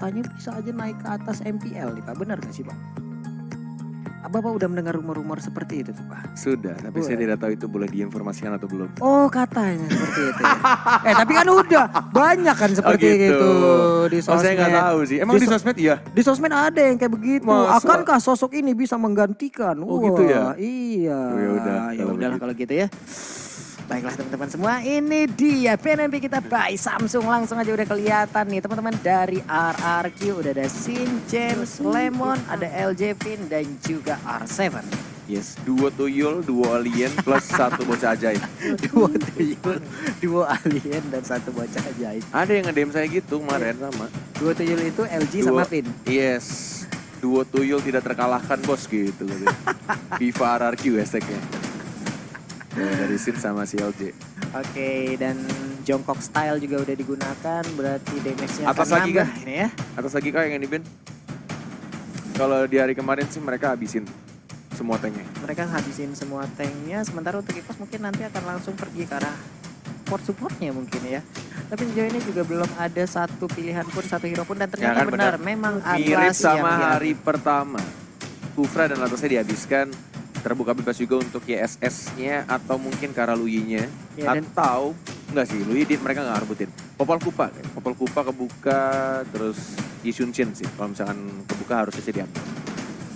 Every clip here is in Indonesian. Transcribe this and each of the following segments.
katanya bisa aja naik ke atas MPL nih Pak, benar gak sih Pak? Bapak udah mendengar rumor-rumor seperti itu tuh Pak? Sudah, tapi saya tidak tahu itu boleh diinformasikan atau belum. Oh katanya seperti itu ya. Tapi kan udah banyak kan seperti itu di sosmed. Oh saya nggak tahu sih, emang di sosmed iya? Di sosmed ada yang kayak begitu. Masa? Akankah sosok ini bisa menggantikan? Oh gitu ya? Iya. Ya udahlah kalau gitu ya. Baiklah teman-teman semua, ini dia PNMP kita by Samsung. Langsung aja udah kelihatan nih teman-teman, dari RRQ udah ada Sin, James, Lemon, ada LJ Fin dan juga R7. Yes, 2 tuyul, 2 alien plus 1 bocah ajaib. 2 tuyul, 2 alien dan 1 bocah ajaib. Ada yang nge-DM saya gitu kemarin sama. 2 tuyul itu LG sama Fin. Yes, 2 tuyul tidak terkalahkan bos gitu. FIFA RRQ hashtagnya. Dari Sin sama si LJ. Oke, dan jongkok style juga udah digunakan, berarti damage-nya Atas akan lagi nambah kah? ini ya. Atas lagi kah yang ini Ben? Kalau di hari kemarin sih mereka habisin semua tanknya. Mereka habisin semua tanknya, sementara untuk EVOS mungkin nanti akan langsung pergi ke arah support-supportnya mungkin ya. Tapi sejauh ini juga belum ada satu pilihan pun, satu hero pun, dan ternyata Ya kan, benar memang mirip Atlas sama yang hari pertama. Kufra dan Atlasnya dihabiskan. Terbuka bebas juga untuk YSS-nya atau mungkin Karaluyi-nya. Ya, dan atau enggak sih, Luyi mereka nggak ngerebutin. Popol Kupa kebuka, terus Yisunshin sih. Kalau misalkan kebuka harusnya sih diambil.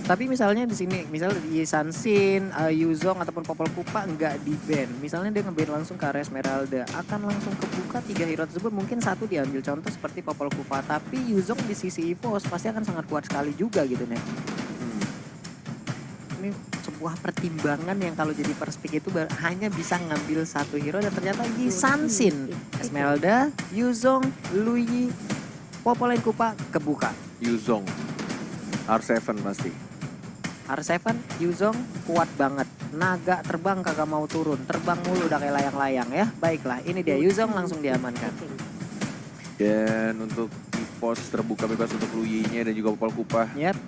tapi misalnya di sini, misalnya di Sansin, Yuzong ataupun Popol Kupa nggak di ban. Misalnya dia nge-ban langsung ke area Esmeralda, akan langsung kebuka 3 hero tersebut. Mungkin satu diambil contoh seperti Popol Kupa, tapi Yuzong di sisi EVOS pasti akan sangat kuat sekali juga gitu nih. Ini sebuah pertimbangan yang kalau jadi perspek itu hanya bisa ngambil satu hero, dan ternyata di Sansin, Esmeralda, Yuzong, Luyi, Popol Kupa kebuka. Yuzong, R7 pasti. R7, Yuzong kuat banget. Naga terbang kagak mau turun. Terbang mulu udah kayak layang-layang ya. Baiklah, ini dia Yuzong langsung diamankan. Dan untuk EVOS terbuka bebas untuk Luyi-nya dan juga Popol Kupa. Yap.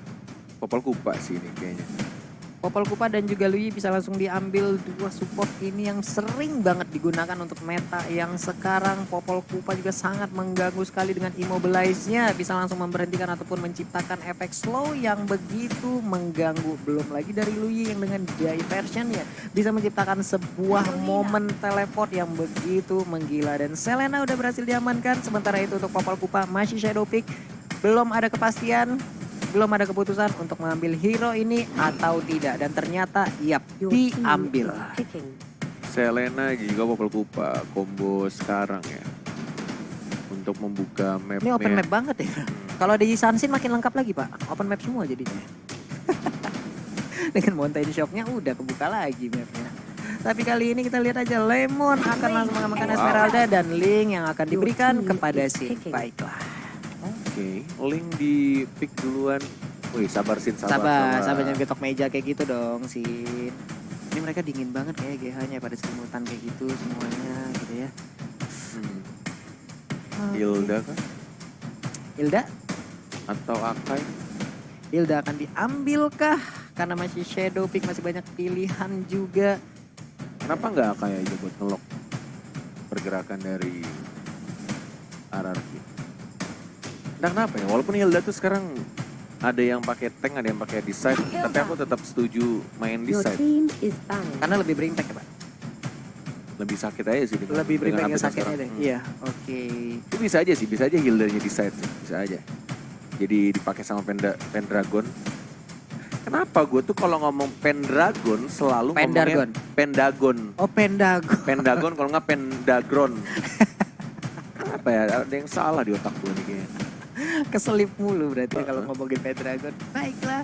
Popol Kupa sih ini kayaknya. Popol Kupa dan juga Luyi bisa langsung diambil, 2 support ini yang sering banget digunakan untuk meta yang sekarang. Popol Kupa juga sangat mengganggu sekali dengan immobilize-nya, bisa langsung memberhentikan ataupun menciptakan efek slow yang begitu mengganggu. Belum lagi dari Luyi yang dengan diversion-nya bisa menciptakan sebuah momen teleport yang begitu menggila. Dan Selena udah berhasil diamankan, sementara itu untuk Popol Kupa masih shadow pick, belum ada kepastian. Belum ada keputusan untuk mengambil hero ini atau tidak, dan ternyata yap diambil. Selena juga Popol Kupa combo sekarang ya. Untuk membuka map. Ini open map banget ya. Kalau di Sansin makin lengkap lagi Pak, open map semua jadinya. Dengan mountain shop-nya udah kebuka lagi mapnya. Tapi kali ini kita lihat aja, Lemon akan langsung mengamankan Esmeralda dan Link yang akan diberikan kepada Sin. Baiklah. Oke, Link di pick duluan. Wih, sabar Sin, Sabar jangan getok meja kayak gitu dong, Sin. Ini mereka dingin banget kayak GH-nya pada selimutan kayak gitu semuanya gitu ya. Hilda kan? Hilda? Atau Akai? Hilda akan diambil kah? Karena masih shadow pick, masih banyak pilihan juga. Kenapa nggak Akai aja buat ngelok pergerakan dari RRQ? Nah kenapa ya? Walaupun Hilda tuh sekarang ada yang pakai tank, ada yang pakai decide, tapi aku tetap setuju main decide. Karena lebih berimpact ya Pak? Lebih sakit aja sih. Lebih berimpact update sakitnya sekarang. deh. Iya, oke. Itu bisa aja sih, bisa aja Hildanya decide sih, bisa aja. Jadi dipakai sama Pendragon. Kenapa gue tuh kalau ngomong Pendragon selalu ngomongnya Pendagon. Oh Pendagon. Pendagon kalau nggak Pendagron. Apa ya, ada yang salah di otak gue nih kayaknya. Keselip mulu berarti kalau ngomongin Pendragon. Baiklah,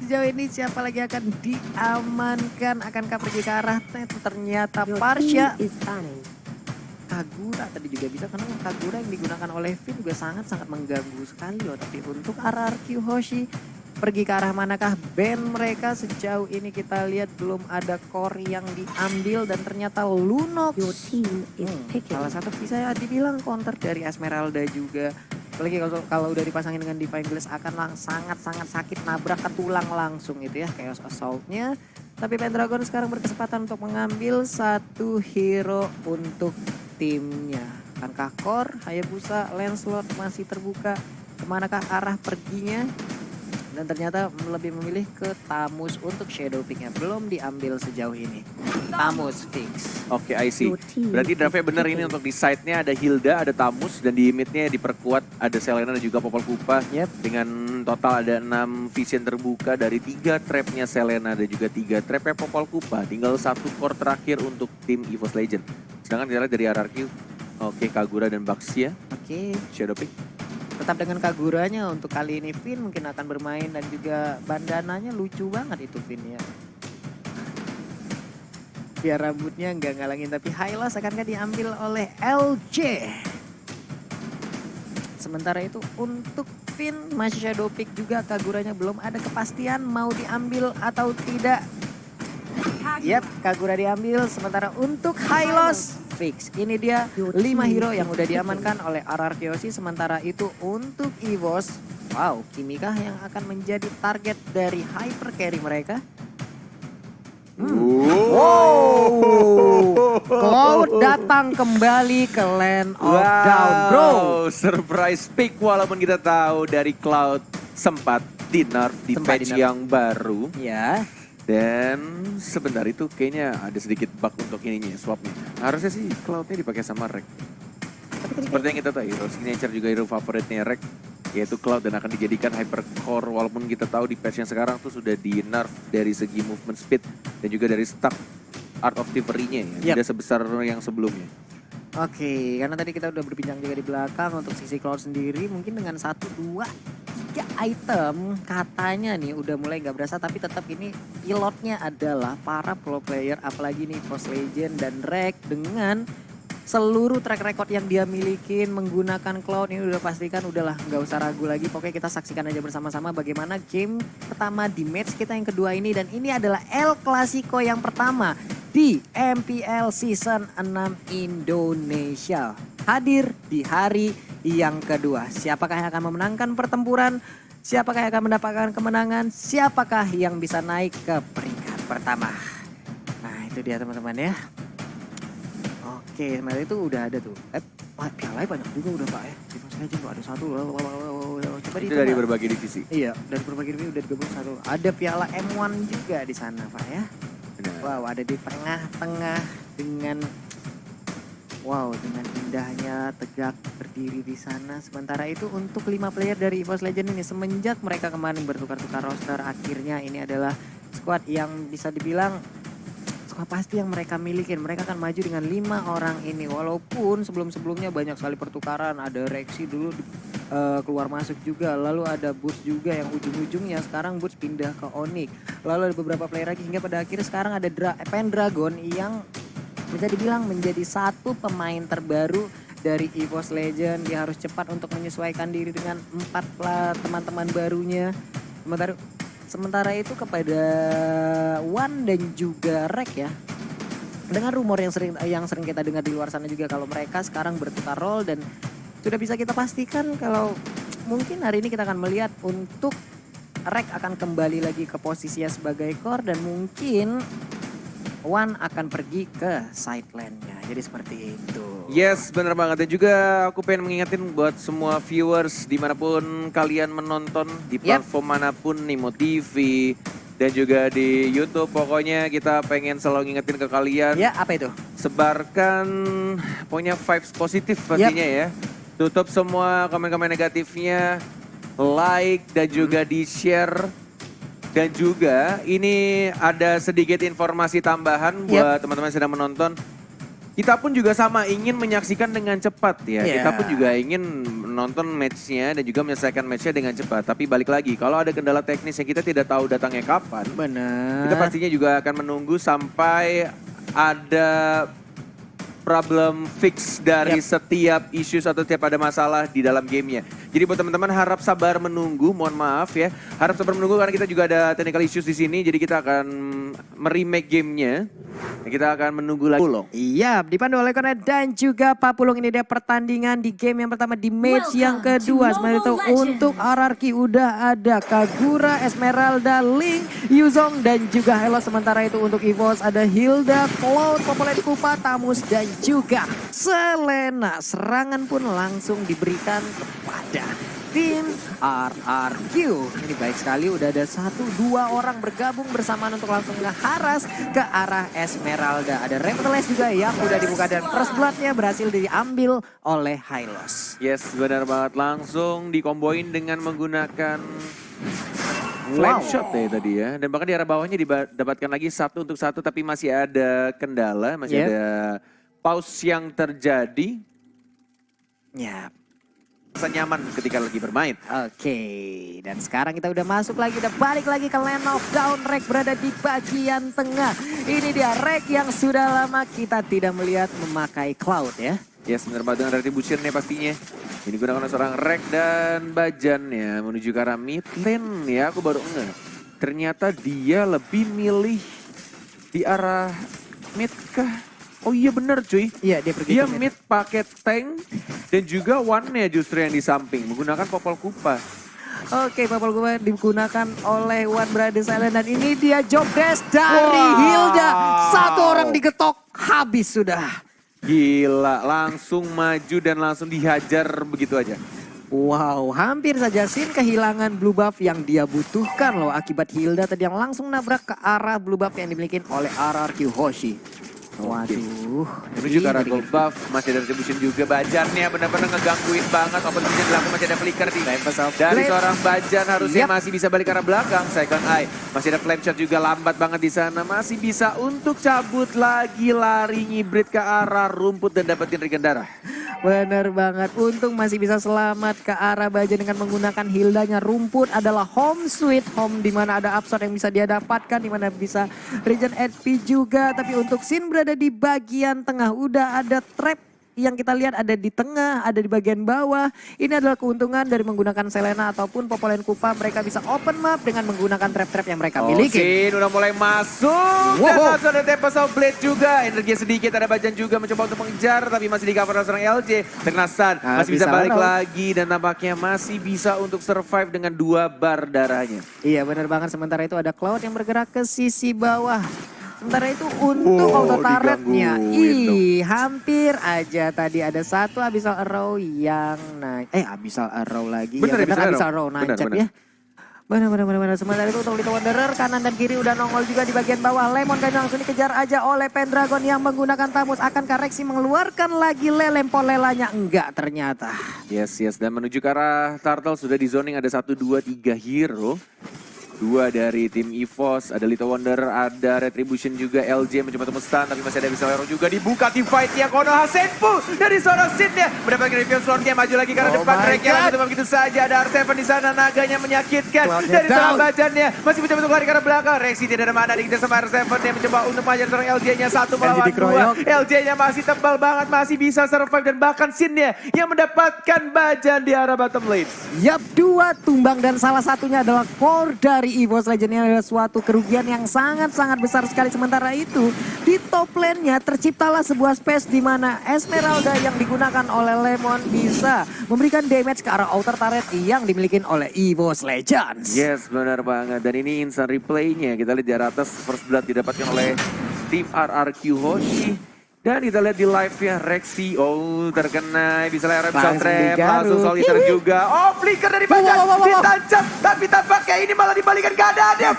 sejauh ini siapa lagi akan diamankan? Akankah pergi ke arah net? Ternyata Parsha. Kagura tadi juga bisa, karena Kagura yang digunakan oleh Finn juga sangat-sangat mengganggu sekali loh. Tapi untuk RRQ Hoshi pergi ke arah manakah band mereka? Sejauh ini kita lihat belum ada core yang diambil, dan ternyata Lunox. Salah satu bisa dibilang counter dari Esmeralda juga. Apalagi kalau udah dipasangin dengan Divine Glass akan sangat-sangat sakit, nabrak ke tulang langsung itu ya, Chaos Assault-nya. Tapi Pendragon sekarang berkesempatan untuk mengambil satu hero untuk timnya. Akankah Core, Hayabusa, Lancelot masih terbuka? kemanakah arah perginya. Dan ternyata lebih memilih ke Tamus untuk shadow picknya. Belum diambil sejauh ini. Tamus fix. Oke, I see. Berarti draftnya bener ini untuk di side-nya ada Hilda, ada Tamus, dan di mid-nya diperkuat ada Selena dan juga Popol Kupa. Yep. Dengan total ada 6 vision terbuka dari 3 trapnya Selena dan juga 3 trapnya Popol Kupa. Tinggal 1 core terakhir untuk tim EVOS Legend. Sedangkan kita lihat dari RRQ, oke, Kagura dan Baxia, Oke. shadow pick. Tetap dengan Kaguranya untuk kali ini Vin mungkin akan bermain dan juga bandananya lucu banget itu Vin ya. Biar rambutnya nggak ngalangin tapi Hylos akankah diambil oleh LJ. Sementara itu untuk Vin masih shadow pick juga, Kaguranya belum ada kepastian mau diambil atau tidak. Yap, Kagura diambil. Sementara untuk Hylos fix. Ini dia 5 hero yang udah diamankan oleh RRQ. Sementara itu untuk EVOS, wow, Kimikah yang akan menjadi target dari hyper carry mereka. Wow, Cloud datang kembali ke Land of Down, bro. Surprise pick walaupun kita tahu dari Cloud sempat di nerf di Sempat patch di nerf. yang baru. Ya, Dan sebentar itu kayaknya ada sedikit bug untuk ininya, swapnya. Harusnya sih Cloud-nya dipakai sama Rek. Seperti yang kita tahu, hero signature juga hero favoritnya Rek, yaitu Cloud, dan akan dijadikan hypercore. Walaupun kita tahu di patch yang sekarang tuh sudah di nerf dari segi movement speed dan juga dari stack Art of Thievery-nya ya, tidak sebesar yang sebelumnya. oke, karena tadi kita udah berbincang juga di belakang untuk sisi Cloud sendiri, mungkin dengan 1, 2, 3 item katanya nih udah mulai nggak berasa, tapi tetap ini pilotnya adalah para pro player, apalagi nih EVOS Legend dan Rek dengan seluruh track record yang dia milikin menggunakan Cloud ini udah pastikan udahlah nggak usah ragu lagi. Pokoknya kita saksikan aja bersama-sama bagaimana game pertama di match kita yang kedua ini, dan ini adalah El Clasico yang pertama di MPL Season 6 Indonesia. Hadir di hari yang kedua. Siapakah yang akan memenangkan pertempuran? Siapakah yang akan mendapatkan kemenangan? Siapakah yang bisa naik ke peringkat pertama? Nah itu dia teman-teman ya. Oke, sebenarnya itu udah ada tuh. Pialanya banyak juga udah Pak ya. Di EVOS Legend tuh ada 1. Coba Itu dari berbagai divisi. Iya, dari berbagai divisi udah digabung 1. Ada piala M1 juga di sana Pak ya. Benar. Wow, ada di tengah-tengah dengan dengan indahnya tegak berdiri di sana. Sementara itu untuk 5 player dari EVOS Legend ini semenjak mereka kemarin bertukar-tukar roster, akhirnya ini adalah squad yang bisa dibilang squad pasti yang mereka milikin. Mereka akan maju dengan 5 orang ini, walaupun sebelum-sebelumnya banyak sekali pertukaran. Ada Rexy dulu keluar masuk juga, lalu ada Boots juga yang ujung-ujungnya sekarang Boots pindah ke Onyx. Lalu ada beberapa player lagi hingga pada akhirnya sekarang ada Pendragon yang bisa dibilang menjadi satu pemain terbaru dari EVOS Legend. Dia harus cepat untuk menyesuaikan diri dengan 4 teman-teman barunya. Sementara itu kepada Wan dan juga Rek ya, dengan rumor yang sering kita dengar di luar sana juga kalau mereka sekarang bertukar role, dan sudah bisa kita pastikan kalau mungkin hari ini kita akan melihat untuk Rek akan kembali lagi ke posisinya sebagai core, dan mungkin Wan akan pergi ke side lane-nya. Jadi seperti itu. Yes, bener banget. Dan juga aku pengen mengingatin buat semua viewers dimanapun kalian menonton, di platform manapun, Nimo TV, dan juga di YouTube. Pokoknya kita pengen selalu ngingetin ke kalian. Ya, apa itu? Sebarkan pokoknya vibes positif pastinya ya. Tutup semua komen-komen negatifnya, like dan juga di-share. Dan juga ini ada sedikit informasi tambahan buat teman-teman yang sedang menonton. Kita pun juga sama ingin menyaksikan dengan cepat ya. Kita pun juga ingin menonton matchnya dan juga menyelesaikan matchnya dengan cepat. Tapi balik lagi, kalau ada kendala teknis yang kita tidak tahu datangnya kapan. Benar. Kita pastinya juga akan menunggu sampai ada problem fix dari setiap issues atau setiap ada masalah di dalam gamenya. Jadi buat teman-teman harap sabar menunggu, mohon maaf ya. Harap sabar menunggu karena kita juga ada technical issues di sini. Jadi kita akan meremake gamenya. Kita akan menunggu lagi. Iya, dipandu oleh Konet dan juga Pak Pulung. Ini dia pertandingan di game yang pertama di match yang kedua. Sementara itu untuk RRQ udah ada Kagura, Esmeralda, Link, Yuzong dan juga Hello. Sementara itu untuk EVOS ada Hilda, Cloud, Popol Kupa, Tamus dan juga Selena. Serangan pun langsung diberikan kepada tim RRQ. Ini baik sekali, udah ada 1-2 orang bergabung bersamaan untuk langsung ngeharas ke arah Esmeralda. Ada Relentless juga yang udah dibuka dan first bloodnya berhasil diambil oleh Hylos. Yes, benar banget. Langsung dikomboin dengan menggunakan flame shot ya tadi ya. Dan bahkan di arah bawahnya didapatkan lagi 1 untuk 1, tapi masih ada kendala, masih ada pause yang terjadi. Ya. Rasa nyaman ketika lagi bermain. Oke, dan sekarang kita udah masuk lagi, udah balik lagi ke Land of Dawn. Rek berada di bagian tengah. Ini dia Rek yang sudah lama kita tidak melihat memakai Cloud ya. Yes, benar banget dengan retribution-nya pastinya. Ini gunakan oleh seorang Rek dan Bajan ya, menuju ke arah mid lane ya. Aku baru ngeh, ternyata dia lebih milih di arah mid kah? Oh iya bener cuy. Iya, dia pergi Dia ke mid pakai tank dan juga one-nya justru yang di samping menggunakan Popol Kupa. Oke, Popol Kupa digunakan oleh One Brother Silent dan ini dia job desk dari Hilda. 1 orang digetok, habis sudah. Gila, langsung maju dan langsung dihajar begitu aja. Wow, hampir saja Sin kehilangan blue buff yang dia butuhkan loh akibat Hilda tadi yang langsung nabrak ke arah blue buff yang dimiliki oleh RRQ Hoshi. Waduh. Menuju ke arah gold buff, masih ada retribution juga. Bajannya benar-benar ngegangguin banget. Open vision dilakukan, masih ada flicker nih. Dari seorang Bajan harusnya masih bisa balik ke arah belakang. Second eye, masih ada flame shot juga lambat banget di sana. Masih bisa untuk cabut lagi, lari ngibrit ke arah rumput dan dapetin regen darah. Bener banget, untung masih bisa selamat ke arah Bajan dengan menggunakan Hildanya. Rumput adalah home sweet home, dimana ada absorb yang bisa dia dapatkan, dimana bisa regen HP juga. Tapi untuk Sin berada di bagian tengah, udah ada trap yang kita lihat ada di tengah, ada di bagian bawah. Ini adalah keuntungan dari menggunakan Selena ataupun Popolen Kupa. Mereka bisa open map dengan menggunakan trap-trap yang mereka miliki. Sin udah mulai masuk. Dan langsung ada Tempest of Blade juga. Energi sedikit, ada Bajan juga mencoba untuk mengejar. Tapi masih di cover oleh seorang LJ. Terkena stun, masih bisa balik lagi. Dan nampaknya masih bisa untuk survive dengan 2 bar darahnya. Iya benar banget, sementara itu ada Cloud yang bergerak ke sisi bawah. Sementara itu untuk auto turretnya, hampir aja tadi ada 1 Abyssal Arrow yang naik. Abyssal Arrow lagi. Bener, ya benar Abyssal Arrow nancap ya. Benar. Sementara itu untuk Little Wanderer kanan dan kiri udah nongol juga di bagian bawah. Lemon Gun langsung dikejar aja oleh Pendragon yang menggunakan Tamus. Akankah Rexy mengeluarkan lagi Lelempol Lelanya? Enggak ternyata. Yes. Dan menuju ke arah Turtle sudah di zoning, ada 1, 2, 3 hero. 2 dari tim EVOS, ada Little Wonder, ada Retribution juga, LJ mencoba untuk stun, tapi masih ada Abyssal Arrow juga dibuka tim fight-nya. Konoha Senpu dari seorang Sidnya mendapatkan reveal sword-nya, maju lagi karena depan track-nya langsung begitu saja. Ada R7 di sana, naganya menyakitkan dari seorang Bajannya, masih mencoba untuk lari ke arah belakang. Rexy tidak ada mana, dikejar sama R7 yang mencoba untuk maju seorang LJ-nya 1 melawan 2. LJ-nya masih tebal banget, masih bisa survive dan bahkan Sin-nya yang mendapatkan Bajan di arah bottom lane. Yap, 2 tumbang dan salah satunya adalah core dari EVOS Legend. Ini adalah suatu kerugian yang sangat-sangat besar sekali. Sementara itu di top lane-nya terciptalah sebuah space di mana Esmeralda yang digunakan oleh Lemon bisa memberikan damage ke arah outer turret yang dimiliki oleh EVOS Legends. Yes, benar banget. Dan ini instant replay-nya. Kita lihat di atas first blood didapatkan oleh tim RRQ Hoshi. Dan kita lihat di live-nya Rexy, terkena, bisa lewat bisa trap, langsung soliter juga. Flicker dari Bajan, ditancap, tapi tampaknya ini malah dibalikan keadaannya.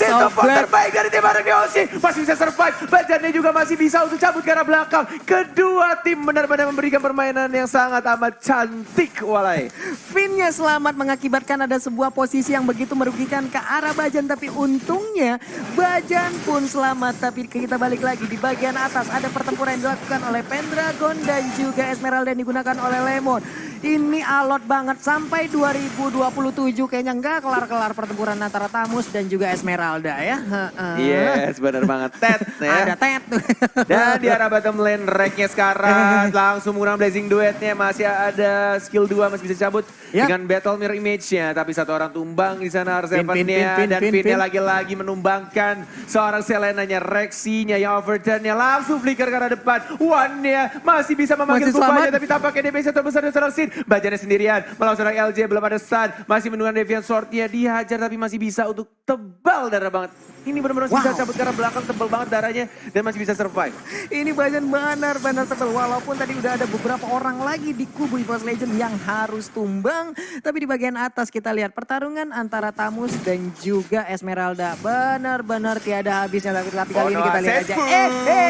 Support terbaik dari tim RRQ Hoshi, masih bisa survive. Bajannya juga masih bisa untuk cabut ke arah belakang. Kedua tim benar-benar memberikan permainan yang sangat amat cantik, walai. Finnya selamat mengakibatkan ada sebuah posisi yang begitu merugikan ke arah Bajan, tapi untungnya Bajan pun selamat. Tapi kita balik lagi di bagian atas, ada pertempuran yang dilakukan oleh Pendragon dan juga Esmeralda yang digunakan oleh Lemon. Ini alot banget sampai 2027 kayaknya nggak kelar-kelar pertempuran antara Tamus dan juga Esmeralda ya. Yes, benar banget. Tet ya. Ada Tet. Dan di arah bottom lane Reknya sekarang langsung menggunakan Blazing Duetnya, masih ada skill 2 masih bisa cabut dengan Battle Mirror Image-nya, tapi 1 orang tumbang di sana R7-nya dan Finnya lagi-lagi menumbangkan seorang Selena-nya, Rexy-nya yang overturn-nya langsung flicker ke arah depan. One-nya masih bisa memanggil Kupanya, tapi tampaknya DPS terbesar dari seorang Sin. Bajannya sendirian, melawan seorang LJ, belum ada stun, masih menunggu Deviant Sword-nya, dihajar tapi masih bisa untuk tebal darah banget. Ini benar-benar bisa cabut ke arah belakang, tebal banget darahnya dan masih bisa survive. Ini Bajan benar-benar tebal. Walaupun tadi udah ada beberapa orang lagi di kubu EVOS Legend yang harus tumbang. Tapi di bagian atas kita lihat pertarungan antara Tamus dan juga Esmeralda. Benar-benar tiada habisnya. Tapi kali ini kita lihat aja.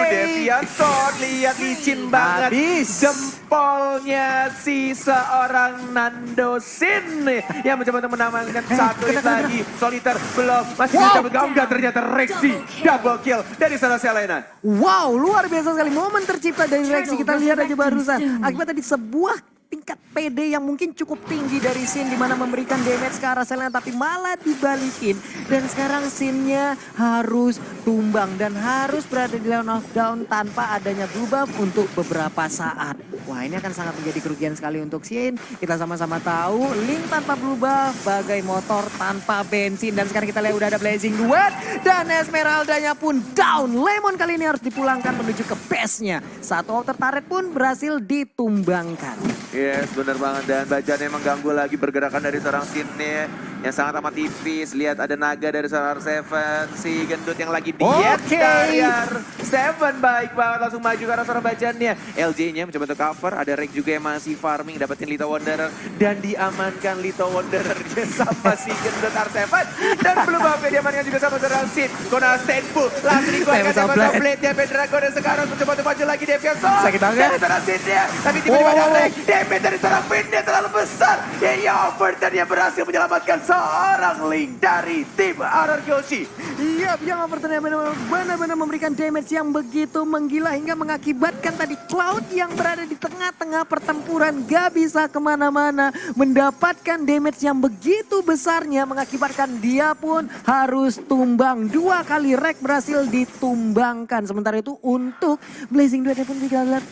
Devian Sword, lihat licin banget. Jempolnya si seorang Nando Sin yang mencoba untuk menambahkan satu hit lagi. Soliter belum, masih bisa bergabung. Ternyata Rexy double kill dari sana Selena. Wow, luar biasa sekali momen tercipta dari Rexy. Kita lihat aja barusan. Akibat tadi sebuah tingkat PD yang mungkin cukup tinggi dari Sin, dimana memberikan damage ke arah Selena, tapi malah dibalikin. Dan sekarang Sinnya harus tumbang dan harus berada di line of down tanpa adanya blue buff untuk beberapa saat. Wah, ini akan sangat menjadi kerugian sekali untuk Sin. Kita sama-sama tahu Link tanpa blue buff bagai motor tanpa bensin. Dan sekarang kita lihat udah ada Blazing Duet dan Esmeraldanya pun down. Lemon kali ini harus dipulangkan menuju ke base-nya. Satu outer turret pun berhasil ditumbangkan. Yes, benar banget. Dan Bajan emang ganggu lagi pergerakan dari seorang Sinnya yang sangat amat tipis. Lihat ada naga dari seorang Seven, si gendut yang lagi diet dari Seven. Baik banget, langsung maju ke arah seorang Bajannya. LJ-nya mencoba untuk cover, ada Rek juga yang masih farming, dapetin Lito Wanderer. Dan diamankan Lito Wanderer dia sama si gendut R7. Dan belum apa diamankan juga sama seorang Sin. Kona Stenfu, langsung dikeluarkan sama seorang Blade-nya Pendragon. Dan sekarang mencoba untuk maju lagi Devian Sword. Sakit banget. Dari seorang Sin-nya, tapi tiba-tiba ada Rek. Damage dari seorang Finn-nya terlalu besar. Yaya Overton yang berhasil menyelamatkan seorang Link dari tim RRQ. Iya, yang Overton yang benar-benar memberikan damage yang begitu menggila hingga mengakibatkan tadi Cloud yang berada di tengah-tengah pertempuran gak bisa kemana-mana. Mendapatkan damage yang begitu besarnya mengakibatkan dia pun harus tumbang. 2 kali Rek berhasil ditumbangkan. Sementara itu untuk Blazing Duetnya pun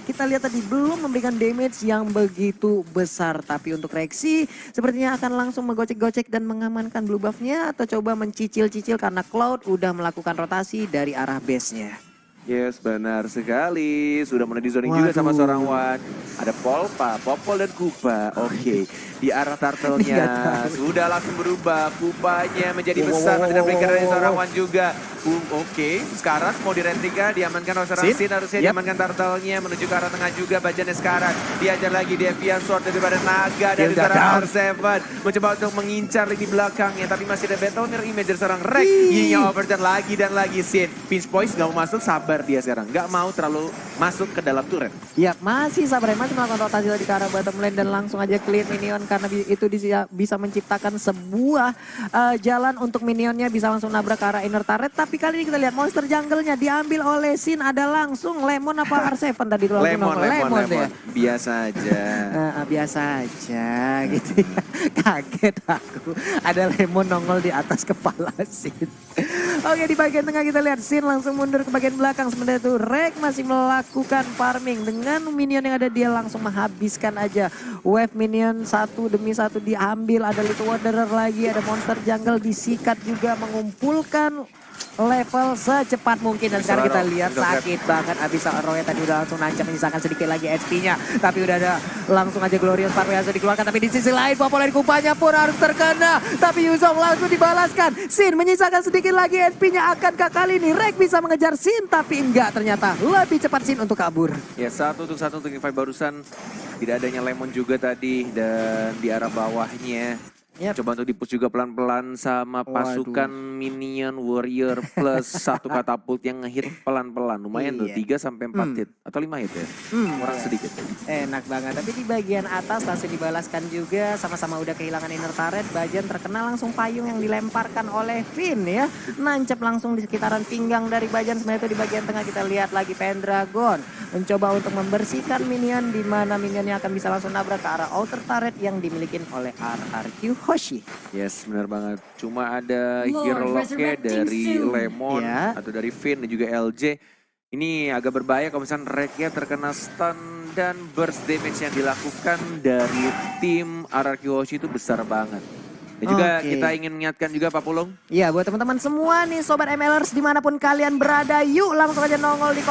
kita lihat tadi belum memberikan damage yang begitu besar. Tapi untuk Rexy sepertinya akan langsung menggocek-gocek dan mengamankan blue buff-nya atau coba mencicil-cicil karena Cloud udah melakukan rotasi dari arah base-nya. Yes, benar sekali. Sudah mulai dizoning juga sama seorang Wan. Ada Polpa, Popol dan Kupa. Oke, di arah turtle-nya sudah langsung berubah. Kupanya menjadi besar dan berikan dari seorang Wan juga. Oke, sekarang mau direplika, diamankan oleh seorang Sin. Harusnya diamankan turtle-nya menuju ke arah tengah juga. Bajannya sekarang diajar lagi Devian Sword daripada naga dari seorang R7. Mencoba untuk mengincar di belakangnya, tapi masih ada battle mirror image dari seorang Rek. Yinya Overton lagi dan lagi Sin. Pinch Poise gak mau masuk, sabar dia sekarang. Gak mau terlalu masuk ke dalam turret. Ya, masih sabar, masih melakukan rotasi tadi ke arah bottom lane dan langsung aja clear minion karena itu bisa menciptakan sebuah jalan untuk minionnya bisa langsung nabrak ke arah inner turret. Tapi kali ini kita lihat monster jungle-nya diambil oleh Sin, ada langsung Lemon apa R7 tadi itu Lemon. Ya. Biasa aja. Biasa aja gitu ya. Kaget aku. Ada Lemon nongol di atas kepala Sin. Oke, di bagian tengah kita lihat Sin langsung mundur ke bagian belakang. Sementara itu Rek masih melakukan farming. Dengan minion yang ada dia langsung menghabiskan aja. Wave minion satu demi satu diambil. Ada Little Wanderer lagi, ada monster jungle disikat juga mengumpulkan level secepat mungkin. Dan sekarang kita lihat sakit banget abis Roy tadi udah langsung nancap menyisakan sedikit lagi HP-nya. Tapi udah ada langsung aja Glorious Parweasa dikeluarkan. Tapi di sisi lain populer kupanya pun harus terkena. Tapi Yuzong langsung dibalaskan. Sin menyisakan sedikit lagi HP-nya. Akankah kali ini Rek bisa mengejar Sin? Tapi enggak, ternyata lebih cepat Sin untuk kabur. Ya, satu untuk Invite barusan. Tidak adanya Lemon juga tadi. Dan di arah bawahnya coba untuk dipush juga pelan-pelan sama pasukan minion warrior plus satu katapult yang ngehit pelan-pelan. Lumayan tuh 3 sampai 4 hit atau 5 hit ya. Kurang sedikit. Enak banget. Tapi di bagian atas langsung dibalaskan juga, sama-sama udah kehilangan inner turret. Bajan terkena langsung payung yang dilemparkan oleh Finn ya. Nancep langsung di sekitaran pinggang dari Bajan. Sebenarnya itu di bagian tengah kita lihat lagi Pendragon mencoba untuk membersihkan minion, di mana minionnya akan bisa langsung nabrak ke arah outer turret yang dimiliki oleh RRQ Hoshi. Yes, benar banget. Cuma ada hero lock-nya dari Lemon atau dari Finn dan juga LJ. Ini agak berbahaya kalau misalnya Reknya terkena stun dan burst damage yang dilakukan dari tim RRQ Hoshi itu besar banget. Dan juga Oke. kita ingin mengingatkan juga Pak Pulung. Iya, buat teman-teman semua nih Sobat MLers dimanapun kalian berada, yuk langsung aja nongol di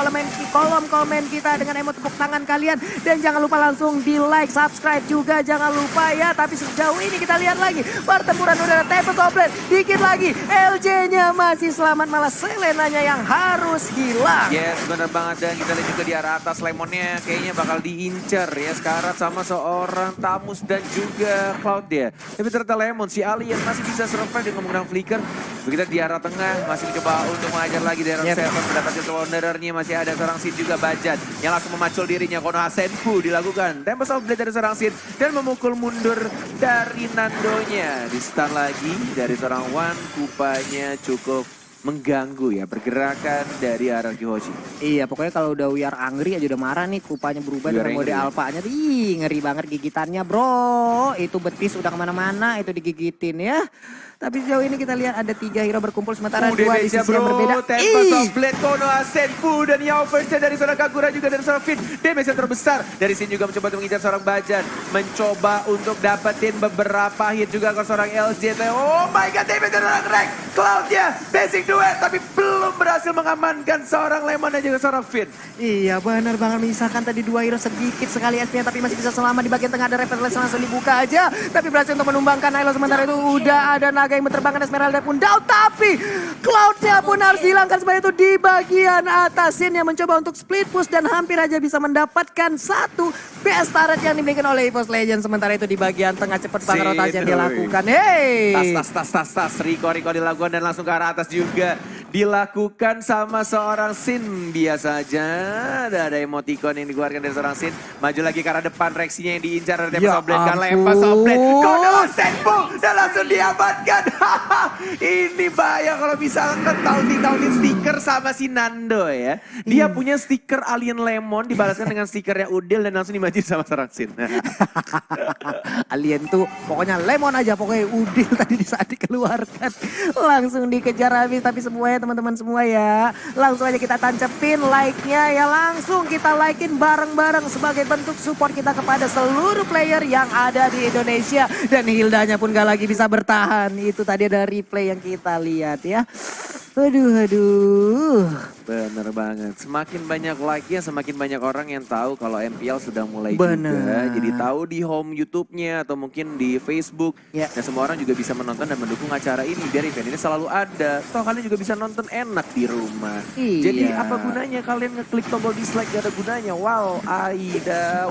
kolom komen kita dengan emot tepuk tangan kalian. Dan jangan lupa langsung di like, subscribe juga jangan lupa ya. Tapi sejauh ini kita lihat lagi pertempuran udara Tempest of Blade. Dikit lagi LJ-nya masih selamat, malah Selenanya yang harus hilang. Yes, bener banget. Dan kita lihat juga di arah atas Lemonnya kayaknya bakal diincer ya sekarang sama seorang Tamus dan juga Cloud ya. Tapi ternyata Lemon, si Alien masih bisa survive dengan menggunakan flicker. Begitu di arah tengah masih mencoba untuk mengajar lagi dari arah Seven, mendapatkan Wanderer-nya masih ada seorang Sin juga Bajan yang langsung memacul dirinya. Konoha Senpu dilakukan. Tempest of Blade dari seorang Sin dan memukul mundur dari Nandonya. Di stun lagi dari seorang Wan, Kupanya cukup mengganggu ya pergerakan dari Araki Hoshi. Iya, pokoknya kalau udah We Are Angry aja udah marah nih, Kupanya berubah We Are dengan mode Angry. alfanya. Ih, ngeri banget gigitannya bro. Itu betis udah kemana-mana, itu digigitin ya. Tapi sejauh ini kita lihat ada 3 hero berkumpul sementara 2 di sisi yang berbeda. Tempest of Blade, Konoha Senpu dan Yao Version dari seorang Kagura juga dari seorang Finn. Damage yang terbesar dari Sin juga mencoba untuk mengincar seorang Bajan. Mencoba untuk dapetin beberapa hit juga ke seorang LJ. Oh my god, damage dari seorang Rek. Cloud-nya basic duet tapi belum berhasil mengamankan seorang Lemon dan juga seorang Finn. Iya benar banget, misalkan tadi 2 hero sedikit sekali SP-nya tapi masih bisa selamat. Di bagian tengah ada Revitalize langsung dibuka aja. Tapi berhasil untuk menumbangkan Nilo, sementara itu udah ada naga yang berterbangan, Esmeralda pun down. Tapi Cloud-nya pun harus dihilangkan sebanyak itu di bagian atas. Sin yang mencoba untuk split push dan hampir aja bisa mendapatkan satu PS turret yang dimiliki oleh EVOS Legends. Sementara itu di bagian tengah cepat banget Sin, rotasi yang woi. dilakukan. Hey! Tas. Riko dilakukan dan langsung ke arah atas juga. Dilakukan sama seorang Sin. Biasa aja. Ada emoticon yang dikeluarkan dari seorang Sin. Maju lagi ke arah depan. Reaksinya yang diincar dari Tempest Ya of Blade. Kan ampun. Tempest of Blade. Konoha Senpu. Dan langsung diamankan. Ini bahaya kalau misalkan taunting stiker sama si Nando ya. Dia punya stiker Alien Lemon dibalaskan dengan stikernya Udil dan langsung dimaju sama seorang Sin. Alien tuh pokoknya lemon aja, pokoknya Udil tadi di saat dikeluarkan langsung dikejar habis. Tapi semuanya teman-teman semua ya, langsung aja kita tancepin like-nya ya, langsung kita like-in bareng-bareng sebagai bentuk support kita kepada seluruh player yang ada di Indonesia. Dan Hildanya pun gak lagi bisa bertahan, itu tadi ada replay yang kita lihat ya. Aduh. Bener banget. Semakin banyak like-nya, semakin banyak orang yang tahu kalau MPL sudah mulai Bener. juga. Jadi tahu di home YouTube-nya atau mungkin di Facebook. Ya. Dan semua orang juga bisa menonton dan mendukung acara ini. Biar event ini selalu ada. Toh kalian juga bisa nonton enak di rumah. Iya. Jadi apa gunanya kalian ngeklik tombol dislike, gak ada gunanya. Wow, Aida,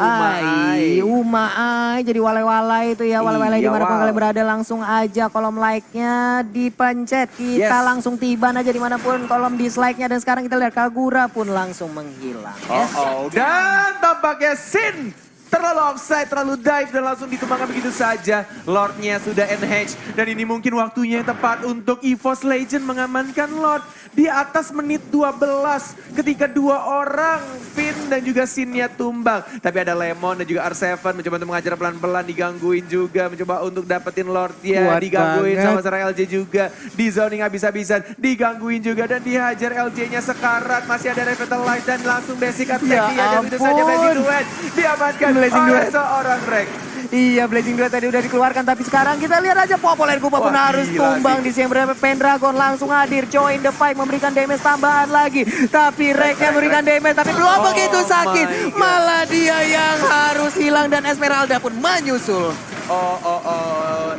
Uma Ai, jadi walai-walai itu ya, walai-walai Iya, dimanapun wow. kalian berada, langsung aja kolom like-nya dipencet. Kita Yes. langsung tiban aja dimanapun kolom dislike-nya. Dan sekarang kita lihat Kagura pun langsung menghilang. Ya. Dan tampaknya Sin terlalu offside, terlalu dive dan langsung ditumbangkan begitu saja. Lordnya sudah NH dan ini mungkin waktunya yang tepat untuk EVOS Legend mengamankan Lord di atas menit 12 ketika 2 orang Finn dan juga Sinnya tumbang. Tapi ada Lemon dan juga R7 mencoba untuk mengajar pelan-pelan, digangguin juga, mencoba untuk dapetin Lordnya, Kuat digangguin banget. sama seorang LJ juga, di zoning habis-habisan, digangguin juga dan dihajar LJ-nya sekarat. Masih ada Revitalize dan langsung basic attack Ya dia dan itu saja ampun. Blazing Duet diamankan Blazing oleh Duet. seorang Rek. Iya, Blazing Duet tadi udah dikeluarkan, tapi sekarang kita lihat aja Populer Kupa pun Wah, harus gila tumbang sih. di sini. Berapa Pendragon langsung hadir, join the fight, memberikan damage tambahan lagi. Tapi Reknya memberikan damage, tapi belum Oh begitu sakit. my God. Malah dia yang harus hilang dan Esmeralda pun menyusul.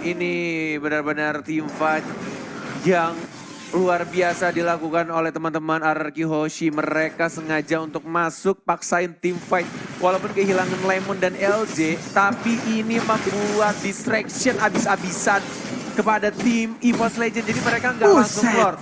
Ini benar-benar team fight yang luar biasa dilakukan oleh teman-teman Araki Hoshi. Mereka sengaja untuk masuk, paksain team fight. Walaupun kehilangan Lemon dan LJ, tapi ini membuat distraction abis-abisan kepada tim EVOS Legend. Jadi mereka nggak langsung Buset. Lord.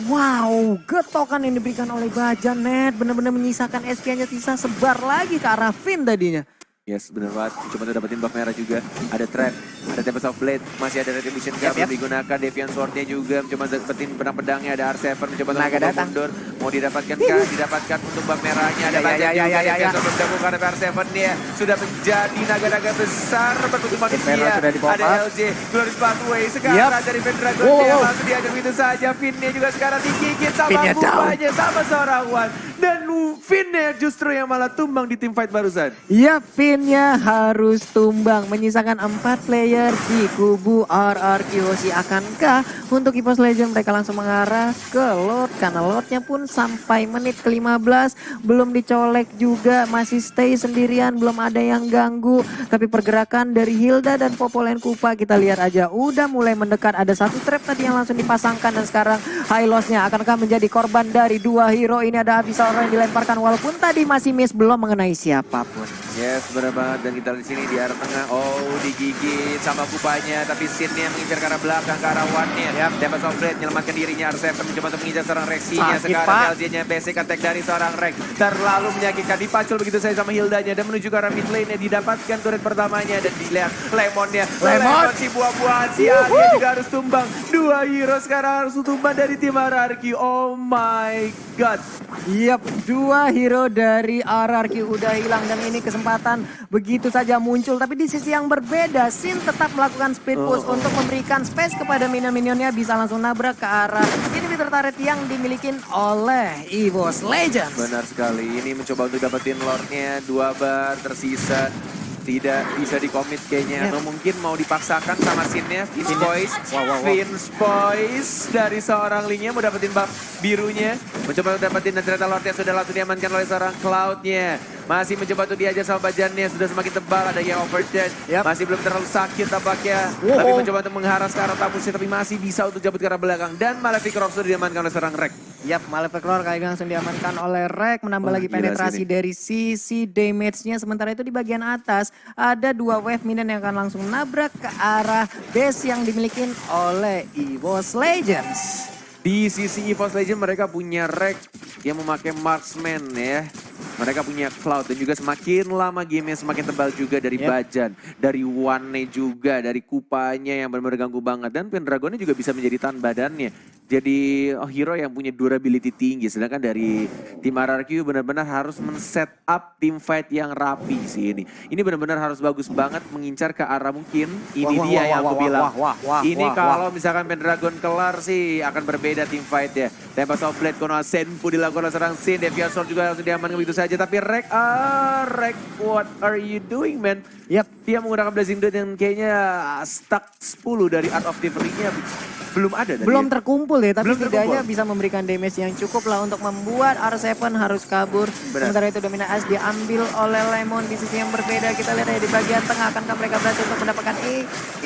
Wow, getokan yang diberikan oleh Bajanet benar-benar menyisakan SP-nya sisa sebar lagi ke arah Finn tadinya. Yes, bener banget. Coba tuh dapetin buff merah juga. Ada trap, ada Tempest of Blade, masih ada Retribution Yap, belum yap. digunakan. Deviant Sword-nya juga mencoba dapetin pedang-pedangnya. Ada R7 mencoba untuk Naga datang. mundur. Mau didapatkan kah? Didapatkan untuk bab merahnya. Ada Bajan juga. Deviator belum ditemukan. Ada R7 dia sudah menjadi naga-naga besar berbentuk manusia. Ada LJ, Glorious Pathway. Sekarang dari Pendragon dia langsung diajar begitu saja. Finnya juga sekarang digigit sama Kupanya, sama seorang Wan. Dan Finnya justru yang malah tumbang di team fight barusan. Ya, Finnya harus tumbang. Menyisakan 4 player di kubu RRQ Hoshi. Akankah untuk EVOS Legend mereka langsung mengarah ke Lord? Karena Lordnya pun sampai menit ke-15 belum dicolek juga. Masih stay sendirian, belum ada yang ganggu. Tapi pergerakan dari Hilda dan Popolen Kupa kita lihat aja udah mulai mendekat. Ada satu trap tadi yang langsung dipasangkan dan sekarang high loss-nya akankah menjadi korban dari 2 hero. Ini ada Abyssal Roar yang dilemparkan walaupun tadi masih miss, belum mengenai siapapun. Yes, benar banget. Dan kita lihat di sini di arah tengah. Oh, digigit sama Kupanya. Tapi Sinnya mengincar ke arah belakang, ke arah One-nya. Dapat Softblade, menyelamatkan dirinya. R7 mencoba untuk mengincar seorang Rexinya. Sekarang LJ-nya basic attack dari seorang Rex. Terlalu menyakitkan. Dipacul begitu saja sama Hildanya. Dan menuju ke arah mid lane-nya. Didapatkan turret pertamanya. Dan dilihat Lemonnya. Lemon si buah-buahan. Si Alia juga harus tumbang. 2 hero sekarang harus tumbang dari tim RRQ. Oh my god. Yap, 2 hero dari RRQ udah hilang dan ini kesempatan begitu saja muncul. Tapi di sisi yang berbeda, Sin tetap melakukan speed push untuk memberikan space kepada minion-minionnya bisa langsung nabrak ke arah inhibitor turret yang dimiliki oleh EVOS Legends. Benar sekali, ini mencoba untuk dapetin Lordnya, 2 bar tersisa. Tidak bisa dikomit kayaknya, atau mungkin mau dipaksakan sama Sinnya. Vince Boys, Vince Boys dari seorang Lingnya mau dapetin bab birunya. Mencoba untuk dapetin dan ternyata Lordnya sudah langsung diamankan oleh seorang Cloudnya. Masih mencoba untuk diajar sama Bajannya, sudah semakin tebal, ada yang overcharge. Masih belum terlalu sakit tampaknya. Tapi mencoba untuk mengharas ke arah tabusnya, tapi masih bisa untuk jabut ke arah belakang. Dan Malefic Roar sudah diamankan oleh seorang Rek. Yap, Malefic Roar kali ini langsung diamankan oleh Rek, menambah lagi penetrasi dari sisi damage-nya. Sementara itu di bagian atas ada 2 wave minion yang akan langsung nabrak ke arah base yang dimiliki oleh EVOS Legends. Di sisi EVOS Legends mereka punya Rek yang memakai marksman ya. Mereka punya Cloud dan juga semakin lama gamenya semakin tebal juga dari Bajan. Dari One juga, dari Kupanya yang benar-benar ganggu banget. Dan Pendragonnya juga bisa menjadi tahan badannya. Jadi hero yang punya durability tinggi. Sedangkan dari tim RRQ benar-benar harus men-set up tim fight yang rapi sih ini. Ini benar-benar harus bagus banget mengincar ke arah mungkin. Ini dia yang aku bilang. Ini kalau misalkan Pendragon kelar sih akan berbeda tim fight ya. Tembak Softblade, Konoha Senpu dilakukan oleh seorang Sin. Deviator juga langsung diamankan begitu saja. Tapi Rek, what are you doing man? Yap. Dia menggunakan Blazing Dot yang kayaknya stuck 10 dari Art of Thievery-nya. Belum ada tadi. Belum terkumpul ya, tapi Belum setidaknya bisa memberikan damage yang cukup lah untuk membuat R7 harus kabur. Sementara itu Domina Ice diambil oleh Lemon di sisi yang berbeda. Kita lihat ya di bagian tengah, akankah mereka berhasil untuk mendapatkan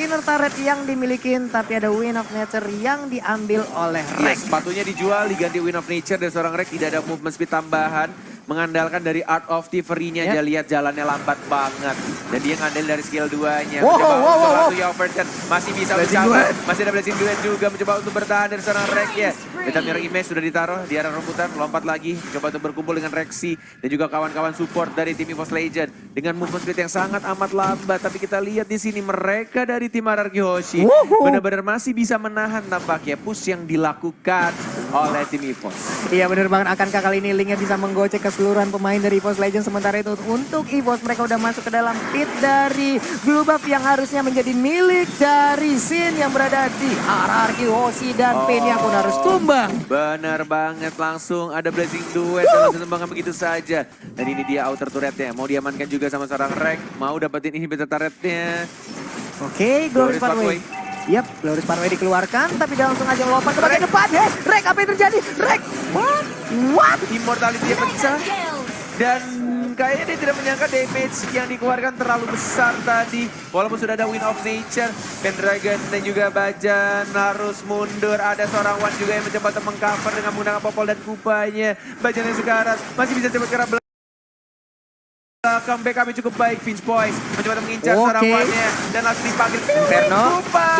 inner turret yang dimiliki. Tapi ada Wind of Nature yang diambil oleh Rek. Sepatunya dijual, diganti Wind of Nature dari seorang Rek. Tidak ada movement speed tambahan. Mengandalkan dari Art of Thievery-nya aja, lihat jalannya lambat banget. Dan dia ngandalin dari skill 2-nya. Mencoba untuk overturn, masih bisa mencapai. Masih ada Blazing Duet juga, mencoba untuk bertahan dari seorang Rek ya. Beta Mirror Image sudah ditaruh di arah rumputan, lompat lagi. Coba untuk berkumpul dengan Rexy dan juga kawan-kawan support dari tim EVOS Legend. Dengan movement speed yang sangat amat lambat. Tapi kita lihat di sini mereka dari tim RRQ Hoshi benar-benar masih bisa menahan nampaknya push yang dilakukan oleh tim EVOS. Iya benar banget, akankah kali ini Linknya bisa menggocek keseluruhan pemain dari EVOS Legends. Sementara itu untuk EVOS mereka udah masuk ke dalam pit dari Blue Buff yang harusnya menjadi milik dari Sin yang berada di RRQ Hoshi dan Pennya pun harus tumbang. Benar banget, langsung ada Blazing Duet dan langsung tumbang begitu saja. Dan ini dia outer turretnya, mau diamankan juga sama seorang Rek, mau dapetin inhibitor turretnya. Oke, Glorious Pathway. Yap, Glorious Pathway dikeluarkan, tapi dia langsung aja melompat ke bagian depan. Rek, apa yang terjadi? Rek, what? Immortality dia pecah. Dan kayaknya dia tidak menyangka damage yang dikeluarkan terlalu besar tadi. Walaupun sudah ada Wind of Nature, Pendragon dan juga Bajan harus mundur. Ada seorang One juga yang mencoba untuk mengcover dengan menggunakan Popol dan Kupanya. Bajan yang sekarang masih bisa cepat ke arah belakang. Comeback kami cukup baik, Vince Boys mencoba mengincar seorang One-nya dan langsung dipanggil Kupa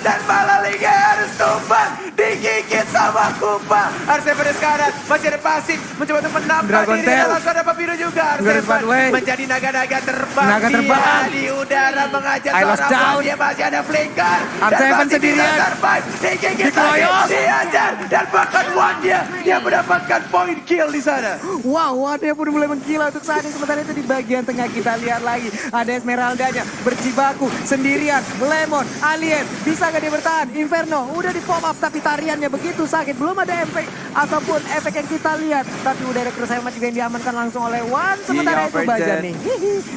dan malah Liga harus tumbang, digigit sama Kupa. R7 sekarang masih ada pasif, mencoba untuk menambah Dragon diri. Tail. Langsung ada Papiro juga. Garden R7 Pathway. menjadi naga-naga terbang. Naga terbang. Dia di udara mengajar I lost seorang down. Wan. Dia masih ada flicker. R7 Dan masih bisa sendirian. survive. Digigit lagi, Dikeroyok. diajar. Dan bahkan Wan dia mendapatkan point kill di sana. Wow, Wadnya pun mulai menggila untuk saat ini. Sementara itu di bagian tengah kita lihat lagi. Ada Esmeraldanya berjibaku sendirian. Lemon, Alien, bisa gak dia bertahan? Inferno udah di pop up tapi tariannya begitu sakit. Belum ada efek ataupun efek yang kita lihat. Tapi udah ada Cross Helmet juga yang diamankan langsung oleh Wan. Sementara itu Overgen. Bajan nih.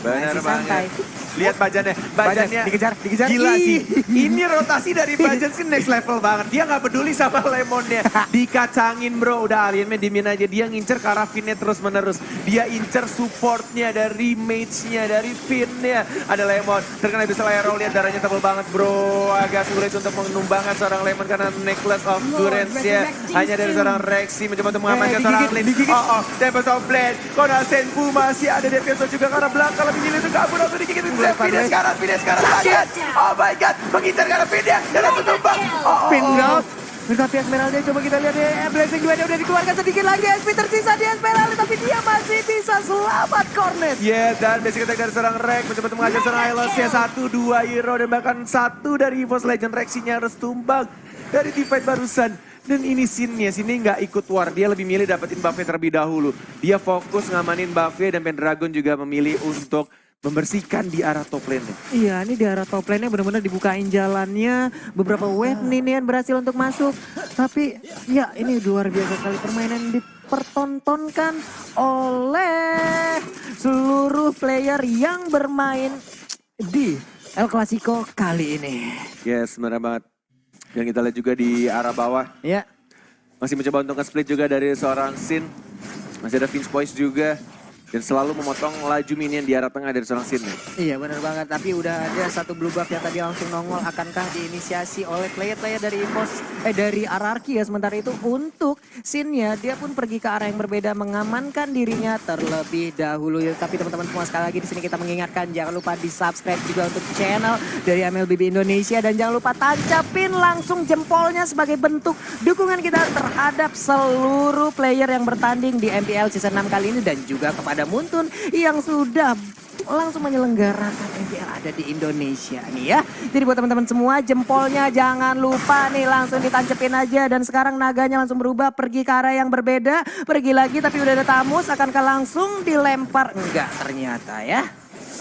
Benar Masih santai. banget. Lihat Bajannya. Bajannya dikejar. gila sih. Ih. Ini rotasi dari Bajan sih next level banget. Dia nggak peduli sama Lemonnya. Dikacangin bro. Udah aliennya dimin aja. Dia ngincer Karafinnya terus menerus. Dia incer supportnya dari mage-nya, dari Finn-nya. Ada Lemon. Terkena bisa layar roll. Lihat darahnya tebal banget bro. Agak sulit untuk menumbangkan seorang Lemon karena Necklace of Durance ya. Hanya dari seorang Rexy mencoba untuk mengamankan seorang Lin. Tempest of Blade. Kona Senpu masih ada Deviaso juga karena belakang lebih milih untuk kabur. Langsung digigit. Finish sekarang sakit. Oh my god. Mengincar karena Finn-nya. Dan langsung tumbang. Pin drop. Tapi Esmeralda coba kita lihat ya. Blessing juga dia udah dikeluarkan sedikit lagi. SP tersisa di Esmeralda tapi dia masih bisa selamat Cornet. Dan basic attack dari seorang Rex mencoba untuk mengajar seorang Hylos-nya 1-2 hero dan bahkan 1 dari EVOS Legend Rexinya harus tumbang dari team fight barusan. Dan ini scene-nya, sini nggak ikut war, dia lebih milih dapetin buff-nya terlebih dahulu. Dia fokus ngamanin buff-nya dan Pendragon juga memilih untuk membersihkan di arah top lane-nya. Iya, ini di arah top lane-nya benar-benar dibukain jalannya. Beberapa wave Ninian berhasil untuk masuk. Tapi ya ini luar biasa sekali permainan yang dipertontonkan oleh seluruh player yang bermain di El Clasico kali ini. Yes, benar banget. Dan kita lihat juga di arah bawah. Ya, Masih mencoba untuk nge-split juga dari seorang Sin. Masih ada Finch Boys juga. Dan selalu memotong laju minion di arah tengah dari seorang Sin. iya benar banget. Tapi udah ada satu blue buff yang tadi langsung nongol. Akankah diinisiasi oleh player-player dari dari RRQ ya. Sementara itu untuk Sin-nya dia pun pergi ke arah yang berbeda mengamankan dirinya terlebih dahulu. Tapi teman-teman semua sekali lagi di sini kita mengingatkan jangan lupa di-subscribe juga untuk channel dari MLBB Indonesia dan jangan lupa tancapin langsung jempolnya sebagai bentuk dukungan kita terhadap seluruh player yang bertanding di MPL Season 6 kali ini dan juga kepada Muntun yang sudah langsung menyelenggarakan MPL ada di Indonesia nih ya. Jadi buat teman-teman semua jempolnya jangan lupa nih langsung ditancepin aja. Dan sekarang naganya langsung berubah pergi ke arah yang berbeda. Pergi lagi tapi udah ada Tamus akankah langsung dilempar? Enggak ternyata ya.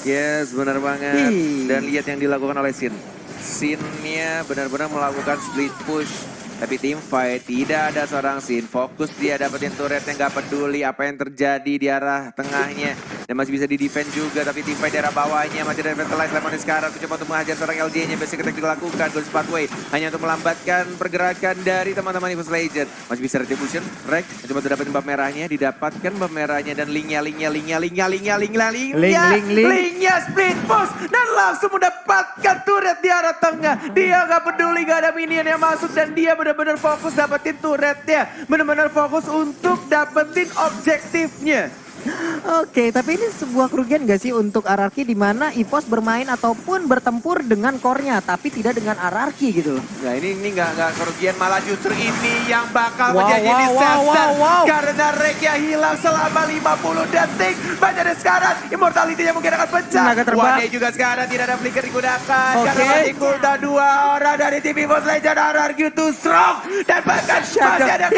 Yes, benar banget. Dan lihat yang dilakukan oleh Sin. Sin-nya benar-benar melakukan split push. Tapi tim fight tidak ada seorang Sin. Fokus dia dapetin turret yang gak peduli apa yang terjadi di arah tengahnya. Dan masih bisa di-defend juga. Tapi tim fight di arah bawahnya masih ada Revitalize Lemon sekarang. Mencoba untuk menghajar seorang LJ-nya. Basic attack dilakukan. Goes pathway. Hanya untuk melambatkan pergerakan dari teman-teman EVOS Legend. Masih bisa Retribution. Rek mencoba untuk dapetin buff merahnya. Didapatkan buff merahnya. Dan linknya split push. Dan langsung mendapatkan turret di arah tengah. Dia gak peduli gak ada minion yang masuk. Dan dia benar-benar fokus dapetin turretnya. Benar-benar fokus untuk dapetin objektifnya. Oke, tapi ini sebuah kerugian gak sih untuk RRQ di mana EVOS bermain ataupun bertempur dengan core-nya tapi tidak dengan RRQ gitu loh. Nah ini nggak kerugian, malah justru ini yang bakal menjadi disaster. Karena Rekya hilang selama 50 detik. Baca sekarang, immortality-nya mungkin akan pecah. Wane juga sekarang tidak ada flicker digunakan. Karena mati cooldown 2 orang dari tim EVOS Legend RRQ too strong. Dan bahkan masih ada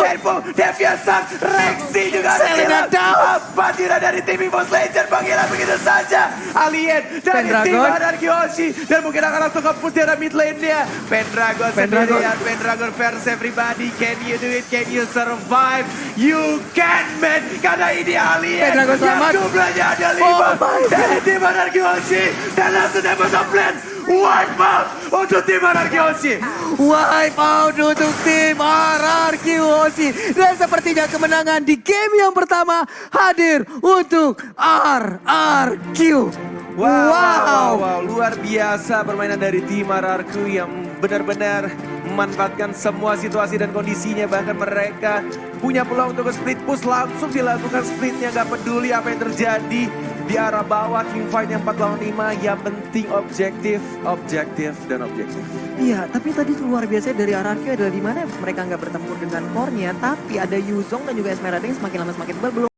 Serpo, Deviasan, Rexy juga ada hilang. Apa tidak dari tim EVOS Legend menghilang begitu saja. Alien dari tim RRQ Hoshi. Dan mungkin akan langsung kepus di arah mid lane-nya. Pendragon sendirian, Pendragon versus everybody. Can you do it? Can you survive? You can man. Karena ini Alien Pendragon selamat. yang jumlahnya ada 5 dari tim RRQ Hoshi. Dan langsung dapat plan. Wipe out untuk tim RRQ Hoshi. Wipe out untuk tim RRQ Hoshi. Dan sepertinya kemenangan di game yang pertama hadir untuk RRQ. Wow, luar biasa permainan dari tim RRQ yang benar-benar memanfaatkan semua situasi dan kondisinya. Bahkan mereka punya peluang untuk split push, langsung dilakukan splitnya, gak peduli apa yang terjadi. di arah bawah. Teamfight yang 4 lawan 5, yang penting objektif, objektif, dan objektif. Iya, tapi tadi luar biasa dari RRQ adalah di mana mereka nggak bertempur dengan core-nya, tapi ada Yuzong dan juga Esmeralda yang semakin lama semakin tebal. Belum